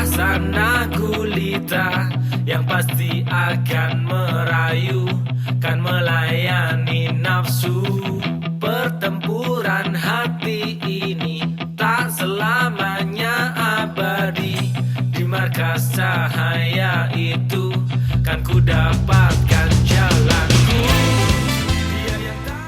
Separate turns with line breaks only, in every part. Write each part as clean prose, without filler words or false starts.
suasana gulita yang pasti akan merayu, kan melayani nafsu. Pertempuran hati ini tak selamanya abadi. Di markas cahaya itu kan ku dapatkan jalanku. Dia yang tak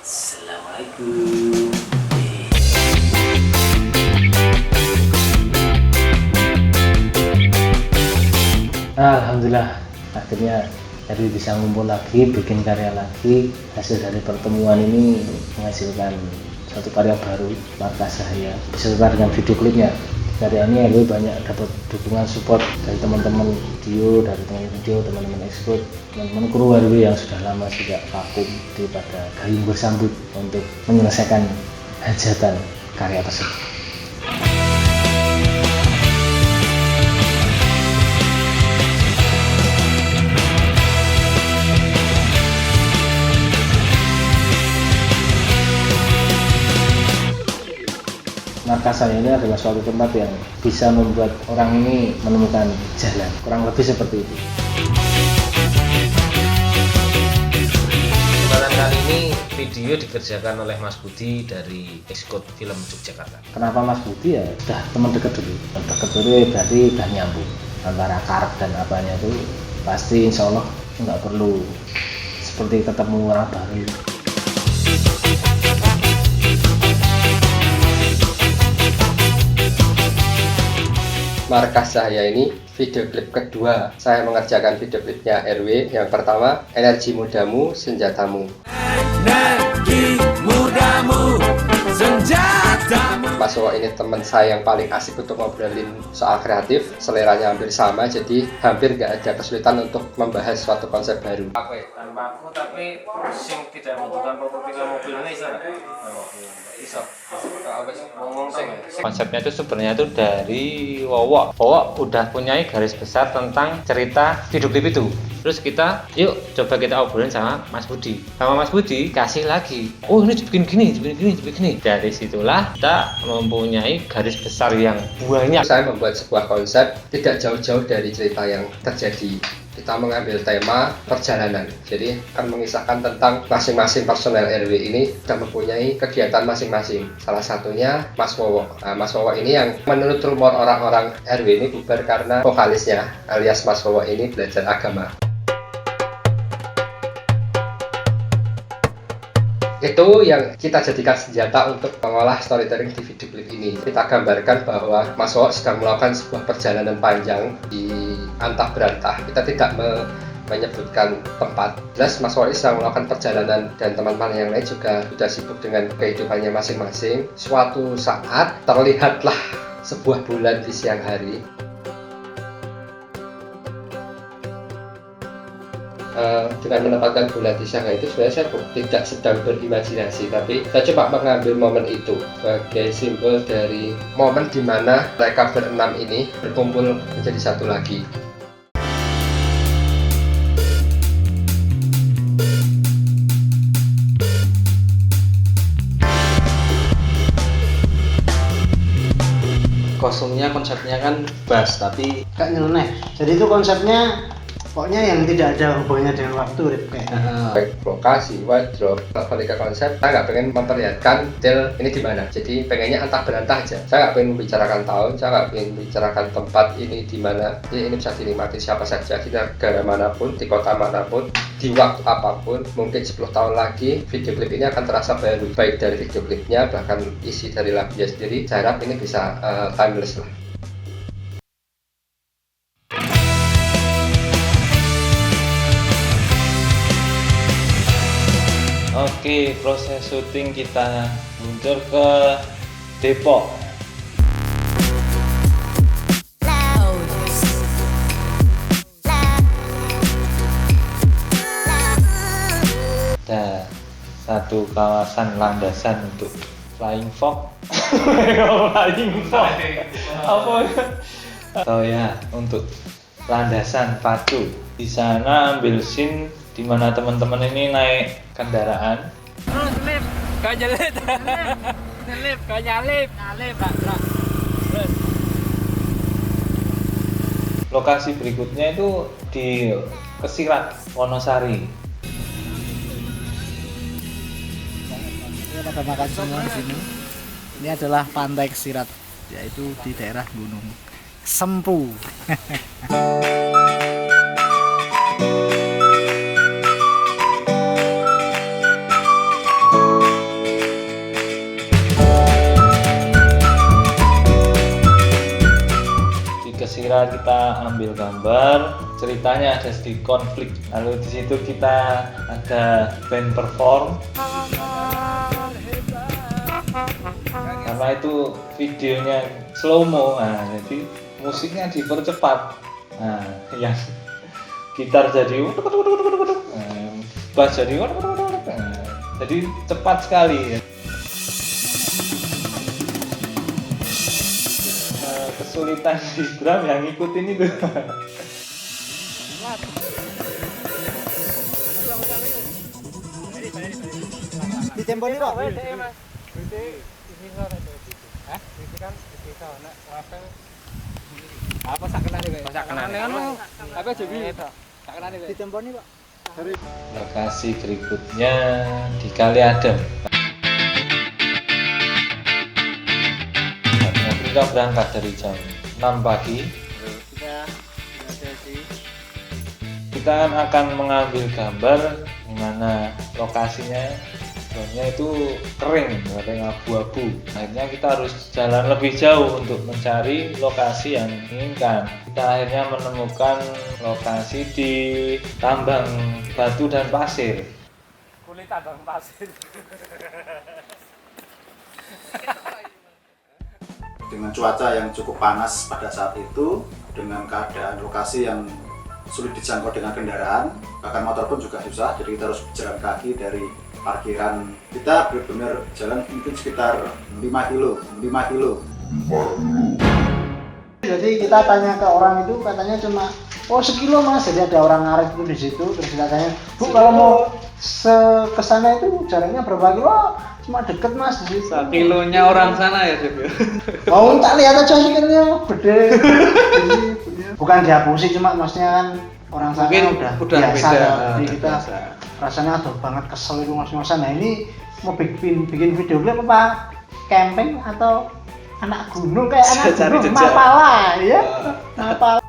Assalamualaikum.
Alhamdulillah akhirnya Erwi bisa ngumpul lagi, bikin karya lagi. Hasil dari pertemuan ini menghasilkan satu karya baru, Markas Cahaya, beserta dengan video klipnya. Karya ini Erwi banyak dapat dukungan support dari teman-teman video, dari teman video, teman-teman ekskul, teman-teman kru Erwi yang sudah lama juga vakum daripada gayung bersambut untuk menyelesaikan hajatan karya tersebut. Markas Cahaya ini adalah suatu tempat yang bisa membuat orang ini menemukan jalan, kurang lebih seperti itu.
Kesempatan kali ini video dikerjakan oleh Mas Budi dari Ekskut Film Yogyakarta.
Kenapa Mas Budi? Ya sudah teman dekat dulu. Dekat dulu berarti udah nyambung antara karak dan apanya itu pasti insya Allah nggak perlu seperti ketemu orang baru.
Markas Cahaya ini video klip kedua. Saya mengerjakan video klipnya RW. Yang pertama, Energi Mudamu, Senjatamu.
energi mudamu, senjatamu.
Mas Wowo ini teman saya yang paling asik untuk ngobrolin soal kreatif. Seleranya hampir sama, jadi hampir nggak ada kesulitan untuk membahas suatu konsep baru.
Tanpa aku tapi sing tidak membutuhkan properti mobil ini iso. Konsepnya itu sebenarnya itu dari Wowo. Wowo udah punya garis besar tentang cerita video klip itu. Terus kita, yuk coba kita obrolin sama Mas Budi. Sama Mas Budi kasih lagi. Oh ini dibikin gini, dibikin gini, dibikin gini. Dari situlah kita mempunyai garis besar yang banyak.
Saya membuat sebuah konsep tidak jauh-jauh dari cerita yang terjadi. Kita mengambil tema perjalanan, jadi akan mengisahkan tentang masing-masing personel RW ini sudah mempunyai kegiatan masing-masing. Salah satunya Mas Wowo. Nah, Mas Wowo ini yang menurut rumor orang-orang RW ini bubar karena vokalisnya alias Mas Wowo ini belajar agama. Itu yang kita jadikan senjata untuk mengolah storytelling di video klip ini. Kita gambarkan bahwa Mas Wowo sedang melakukan sebuah perjalanan panjang di antah berantah. Kita tidak menyebutkan tempat. Jelas Mas Wowo sedang melakukan perjalanan dan teman-teman yang lain juga sudah sibuk dengan kehidupannya masing-masing. Suatu saat terlihatlah sebuah bulan di siang hari. Dengan menempatkan bulan di siang itu sebenarnya saya tidak sedang berimajinasi, tapi saya coba mengambil momen itu sebagai simbol dari momen di mana mereka berenam ini berkumpul menjadi satu lagi.
Konsepnya kan bass tapi kayak nyeleneh. Jadi itu konsepnya pokoknya yang tidak ada hubungannya dengan waktu kayak
Baik lokasi, wardrobe, balik ke konsep, saya nggak pengen memperlihatkan detail ini di mana. Jadi pengennya antah berantah aja. Saya nggak pengen membicarakan tahun, saya nggak pengen membicarakan tempat ini di mana. Jadi ini bisa dinikmati siapa saja di negara manapun, di kota manapun, di waktu apapun. Mungkin 10 tahun lagi video klip ini akan terasa baru, baik dari video klipnya bahkan isi dari lagunya sendiri. Saya harap ini bisa timeless lah.
Oke, proses syuting kita meluncur ke Depok. Ada satu kawasan landasan untuk Flying Fox. Flying Fox. Apa? Oh ya, untuk landasan Patu. Di sana ambil scene di mana teman-teman ini naik kendaraan.
Terus lip, kau nyelip, nyelip, kau nyalip, Pak. Terus.
Lokasi berikutnya itu di Kesirat, Wonosari.
Pada makan semua di sini. Ini adalah Pantai Kesirat, yaitu di daerah Gunung Sempu.
Di Kesirat kita ambil gambar. Ceritanya ada sedikit konflik. Lalu di situ kita ada band perform. Karena itu videonya slow mo, nah, jadi musiknya dipercepat. Nah, yang gitar jadi bass jadi jadi cepat sekali. Kesulitan di drum yang ngikutin itu.
Di tempo ini Pak.
Apa sak kenane kowe? Sak kenane ngono. Apa jadi? Sak kenane kowe.
Di tempo ini Pak.
Lokasi berikutnya di Kali Adem. Kita berangkat dari jam 6 pagi. Kita akan mengambil gambar di mana lokasinya sebenarnya itu kering abu-abu. Akhirnya kita harus jalan lebih jauh untuk mencari lokasi yang diinginkan. Kita akhirnya menemukan lokasi di tambang batu dan pasir.
Kulit tambang pasir.
Dengan cuaca yang cukup panas pada saat itu, dengan keadaan lokasi yang sulit dijangkau dengan kendaraan, bahkan motor pun juga susah, jadi kita harus berjalan kaki dari parkiran. Kita benar-benar jalan mungkin sekitar 5 kilo.
Jadi kita tanya ke orang itu, katanya cuma sekilo Mas. Jadi ada orang ngarit itu di situ, terus kita tanya, Bu kalau mau ke sana itu jaraknya berapa kilo? Cuma deket Mas di situ.
Kilonya orang sana ya, Chef.
Mau tak lihat aja sikilnya gede. Bukan dihapusi, cuma maksudnya kan orang sana
Mungkin
udah
beda,
biasa. Jadi kita
biasa.
rasanya aduh banget kesel itu mas-masan. Nah ini mau bikin video klip apa camping atau anak gunung kayak anak
Cari
gunung
jejak.
Mapala ya. Mapala.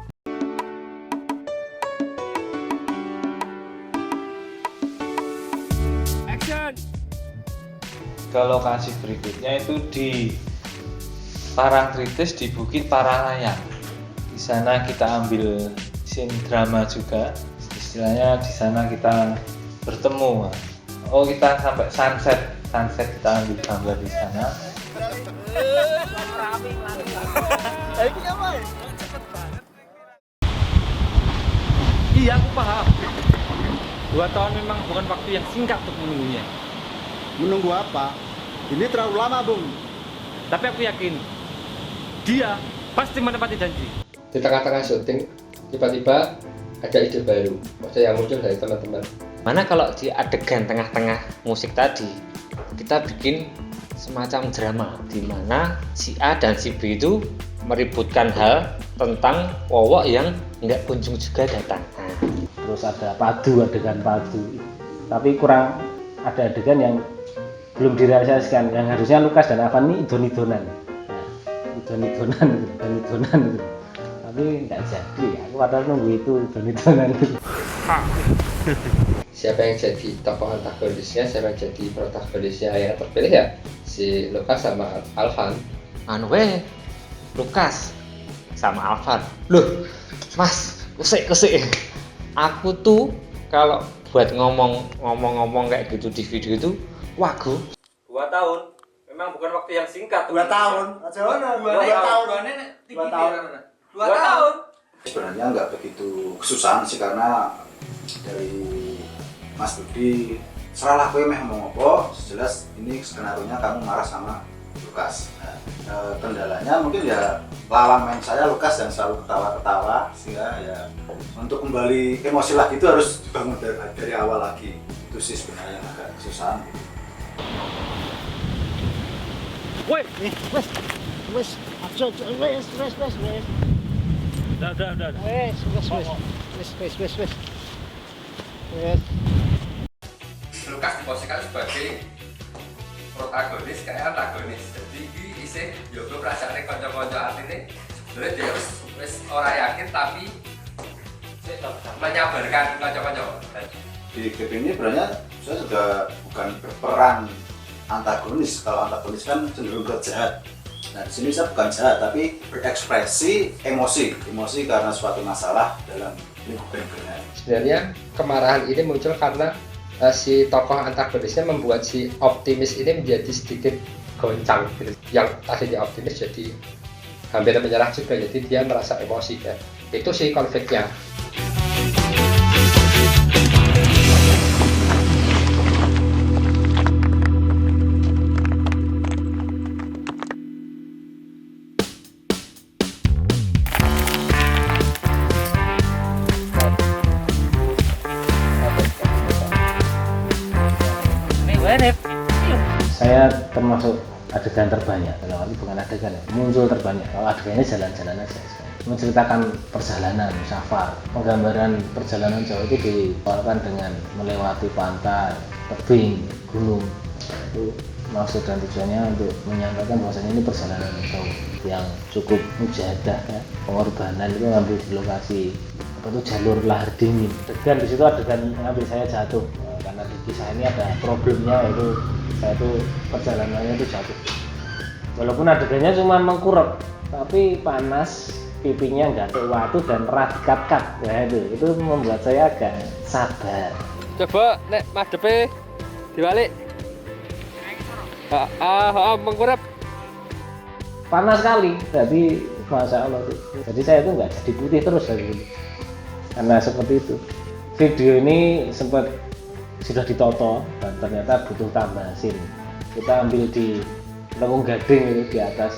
Action.
Ke lokasi berikutnya itu di Parangtritis di Bukit Paralayang. Di sana kita ambil scene drama juga. Istilahnya di sana kita bertemu. Oh, kita sampai sunset kita ambil gambar di sana.
Iya, aku paham. 2 tahun memang bukan waktu yang singkat untuk menunggunya.
Menunggu apa? Ini terlalu lama, Bung.
Tapi aku yakin dia pasti menepati janji.
Di tengah-tengah syuting tiba-tiba ada ide baru, maksudnya yang muncul dari teman-teman.
Mana kalau di adegan tengah-tengah musik tadi kita bikin semacam drama di mana si A dan si B itu meributkan hal tentang Wowok yang nggak kunjung juga datang. Nah,
Terus ada adegan padu, tapi kurang ada adegan yang belum direalisasikan, yang harusnya Lukas dan Avan ini idon-idonan. Nah, idon-idonan gitu. Tapi nggak jadi, aku padahal nunggu itu idon-idonan gitu.
Siapa yang jadi tokoh antagonisnya, siapa yang jadi protagonisnya yang terpilih ya si Lukas sama Alvan.
anu weh Lukas sama Alvan. Loh, Mas, kusik. Aku tuh kalau buat ngomong kayak gitu di video itu wagu.
2 tahun memang bukan waktu yang singkat.
2 tahun. Aja ono 2 tahun. 2 tahun.
Sebenarnya nggak begitu kesusahan sih, karena dari Mas Budi seralah kowe meh mau ngopo, jelas ini skenario nya kamu marah sama Lukas. Nah, kendalanya mungkin ya lawan main saya Lukas yang selalu ketawa-ketawa, sehingga ya untuk kembali emosi lagi itu harus dibangun dari awal lagi. Itu sih sebenarnya yang agak kesusahan.
Woi,
Wes, aja wes.
udah.
Wes.
Lukas diposisikan sebagai protagonis kayak antagonis. Jadi ini isih yoga perasaannya konco-konco artinya sebenarnya dia wis ora yakin tapi menyabarkan konco-konco.
Di game ini sebenarnya saya juga bukan berperan antagonis. Kalau antagonis kan cenderung ke jahat. Nah di sini saya bukan jahat tapi berekspresi emosi karena suatu masalah dalam lingkup game.
Sebenarnya kemarahan ini muncul karena si tokoh antagonisnya membuat si optimis ini menjadi sedikit goncang gitu. Yang tadinya optimis jadi hampir menyerah juga, jadi dia merasa emosi ya. Itu sih konfliknya.
Saya termasuk adegan terbanyak, dalam arti bukan adegan ya, muncul terbanyak. Kalau adegannya jalan-jalan aja, menceritakan perjalanan safar. Penggambaran perjalanan jauh itu diawalkan dengan melewati pantai, tebing, gunung. Itu maksud dan tujuannya untuk menyampaikan bahwasanya ini perjalanan jauh yang cukup mujahadah ya. Pengorbanan itu ngambil di lokasi apa itu jalur lahar dingin. Adegan di situ adegan ngambil saya jatuh. Karena di kisah ini ada problemnya, yaitu saya itu perjalanannya itu jatuh. Walaupun adegannya cuma mengkurep, tapi panas, pipinya nggak ada waktu dan rat-kat-kat. Nah itu membuat saya agak sabar.
Coba nek madepe dibalik. Mengkurep.
Panas sekali, jadi masya Allah. Jadi saya itu nggak jadi putih terus lagi. Karena seperti itu. Video ini sempat sudah ditoto dan ternyata butuh tambah scene. Kita ambil di Lengkung Gading itu di atas.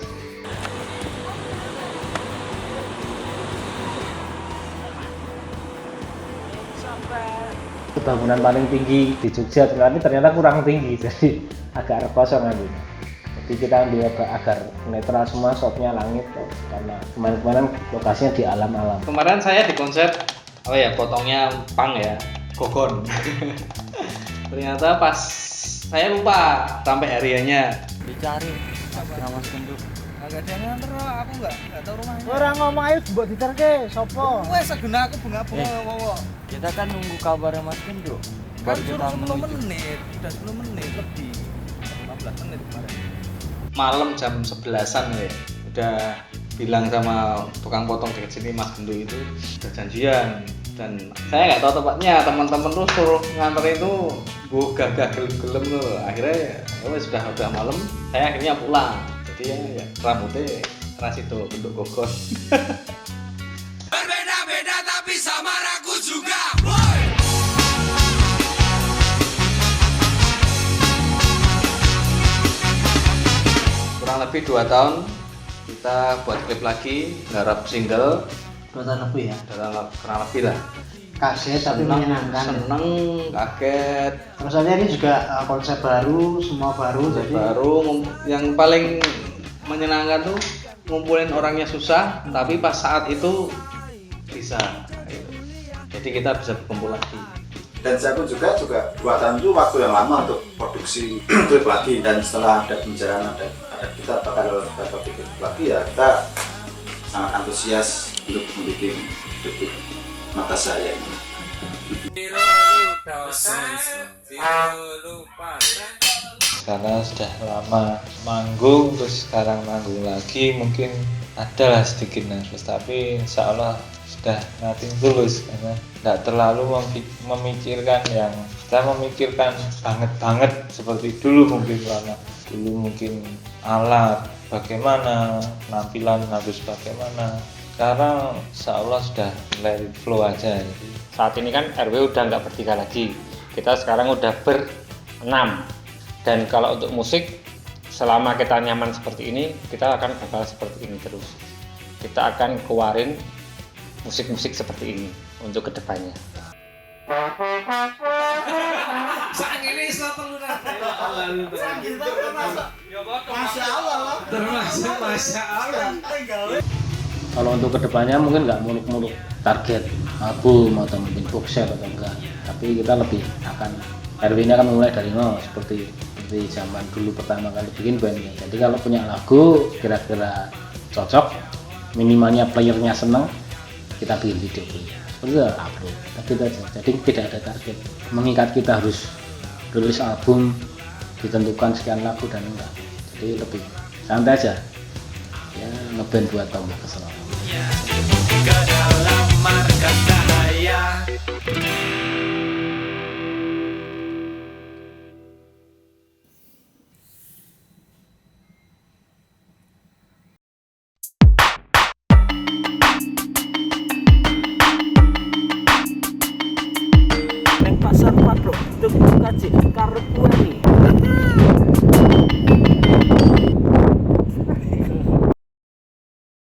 Bangunan paling tinggi di Jogja ternyata kurang tinggi, jadi agak kosong ambilnya. Jadi kita ambil agar netral semua, shotnya langit karena kemarin lokasinya di alam-alam.
Kemarin saya di konsep potongnya pang ya, gogon. Ternyata pas saya lupa sampai hariannya.
Dicari nama Kenduk. Agak dia nganter aku enggak tahu rumahnya.
Orang ngomong ayo mbok diterke sapa?
Wes segena aku bunga-bunga wowo. Kita kan nunggu kabarnya Mas Kenduk.
Baru
Kan
kita
10 menit, udah 10 menit lebih. 15 menit kemarin.
Malam jam 11-an ya. Udah bilang sama tukang potong dekat sini Mas Kenduk itu udah janjian. Dan saya nggak tahu tempatnya, teman-teman tuh suruh nganter itu gagah gelem tuh. Akhirnya sudah malam, saya akhirnya pulang. Jadi ya rambutnya ras itu bentuk gogon.
Berbeda-beda tapi sama ragu juga.
Kurang lebih 2 tahun kita buat klip lagi, garap single.
2 tahun lebih ya.
Kurang lebih lah.
Kaget tapi menyenangkan.
Seneng, kaget.
Terus aja ini juga konsep baru, semua baru. Jadi
Yang paling menyenangkan tuh ngumpulin orangnya susah, tapi pas saat itu bisa. Jadi kita bisa berkumpul lagi.
Dan saya pun juga 2 tahun itu waktu yang lama untuk produksi klip lagi, dan setelah ada pembicaraan ada kita bakal klip lagi ya, kita sangat antusias untuk membuat klip Mata Saya ini.
Karena sudah lama manggung, terus sekarang manggung lagi, mungkin adalah sedikit nervous, tapi insya Allah sudah nothing tulus karena tidak terlalu memikirkan yang saya memikirkan banget seperti dulu. Mungkin alat bagaimana, penampilan harus bagaimana. Sekarang insya Allah sudah let it flow aja.
Saat ini kan RW udah nggak bertiga lagi, kita sekarang udah ber-6. Dan kalau untuk musik, selama kita nyaman seperti ini, kita akan bakal seperti ini terus. kita akan keluarin musik-musik seperti ini untuk kedepannya.
Kalau untuk kedepannya mungkin nggak muluk-muluk target album atau mungkin box set atau enggak, tapi kita lebih akan RW ini akan mulai dari nol seperti zaman dulu pertama kali bikin band. Jadi kalau punya lagu kira-kira cocok, minimalnya playernya seneng, kita bikin video klip seperti itu, upload gitu aja. Jadi tidak ada target mengikat kita harus rilis album ditentukan sekian lagu dan enggak, jadi lebih santai aja ya, ngeband buat tambah kesenangan.
Ke dalam markas cahaya.
Neng pasar Pak Bro, itu kaji karep kuwi.